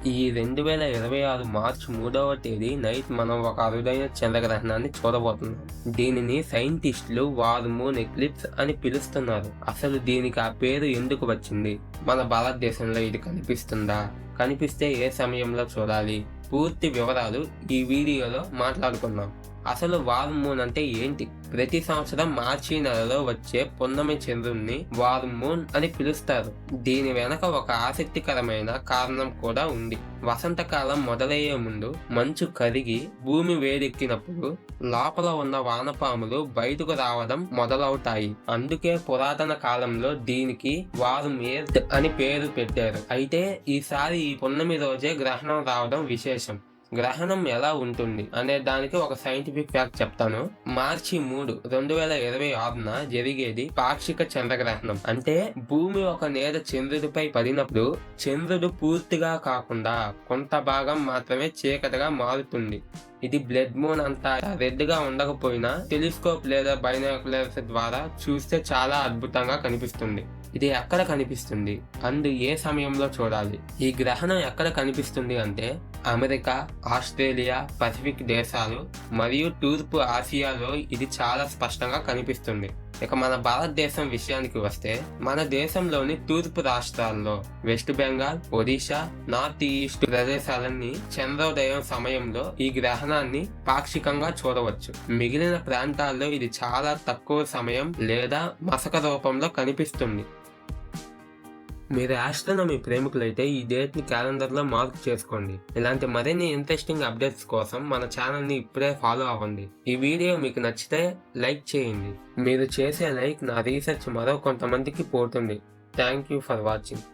ఈ 2026 మార్చి 3వ తేదీ నైట్ మనం ఒక అరుదైన చంద్రగ్రహణాన్ని చూడబోతున్నాం. దీనిని సైంటిస్టులు వార్ మూన్ ఎక్లిప్స్ అని పిలుస్తున్నారు. అసలు దీనికి ఆ పేరు ఎందుకు వచ్చింది? మన భారతదేశంలో ఇది కనిపిస్తుందా? కనిపిస్తే ఏ సమయంలో చూడాలి? పూర్తి వివరాలు ఈ వీడియోలో మాట్లాడుకుందాం. అసలు వార్ మూన్ అంటే ఏంటి? ప్రతి సంవత్సరం మార్చి నెలలో వచ్చే పున్నమి చంద్రుణ్ణి వార్ మూన్ అని పిలుస్తారు. దీని వెనక ఒక ఆసక్తికరమైన కారణం కూడా ఉంది. వసంతకాలం మొదలయ్యే ముందు మంచు కరిగి భూమి వేడెక్కినప్పుడు లోపల ఉన్న వానపాములు బయటకు రావడం మొదలవుతాయి. అందుకే పురాతన కాలంలో దీనికి వారం ఎర్త్ అని పేరు పెట్టారు. అయితే ఈసారి ఈ పున్నమి రోజే గ్రహణం రావడం విశేషం. గ్రహణం ఎలా ఉంటుంది అనే దానికి ఒక సైంటిఫిక్ ఫ్యాక్ట్ చెప్తాను. మార్చి 3, 2026న జరిగేది పాక్షిక చంద్రగ్రహణం. అంటే భూమి ఒక నీడ చంద్రుడిపై పడినప్పుడు చంద్రుడు పూర్తిగా కాకుండా కొంత భాగం మాత్రమే చీకటిగా మారుతుంది. ఇది బ్లడ్ మూన్ అంతా రెడ్ గా ఉండకపోయినా టెలిస్కోప్ లేదా బైనాక్యులర్స్ ద్వారా చూస్తే చాలా అద్భుతంగా కనిపిస్తుంది. ఇది ఎక్కడ కనిపిస్తుంది? ఏ సమయంలో చూడాలి? ఈ గ్రహణం ఎక్కడ కనిపిస్తుంది అంటే అమెరికా, ఆస్ట్రేలియా, పసిఫిక్ దేశాలు మరియు తూర్పు ఆసియాలో ఇది చాలా స్పష్టంగా కనిపిస్తుంది. ఇక మన భారతదేశం విషయానికి వస్తే మన దేశంలోని తూర్పు రాష్ట్రాల్లో వెస్ట్ బెంగాల్, ఒడిశా, నార్త్ ఈస్ట్ ప్రదేశాలన్నీ చంద్రోదయం సమయంలో ఈ గ్రహణాన్ని పాక్షికంగా చూడవచ్చు. మిగిలిన ప్రాంతాల్లో ఇది చాలా తక్కువ సమయం లేదా మసక రూపంలో కనిపిస్తుంది. మీరు ఆస్ట్రానమీ ప్రేమికులైతే ఈ డేట్ ని క్యాలెండర్ లో మార్క్ చేసుకోండి. ఇలాంటి మరిన్ని ఇంట్రెస్టింగ్ అప్డేట్స్ కోసం మన ఛానల్ ని ఇప్పుడే ఫాలో అవ్వండి. ఈ వీడియో మీకు నచ్చితే లైక్ చేయండి. మీరు చేసే లైక్ నా రీసెర్చ్ మరో కొంతమందికి పోతుంది. Thank you for watching.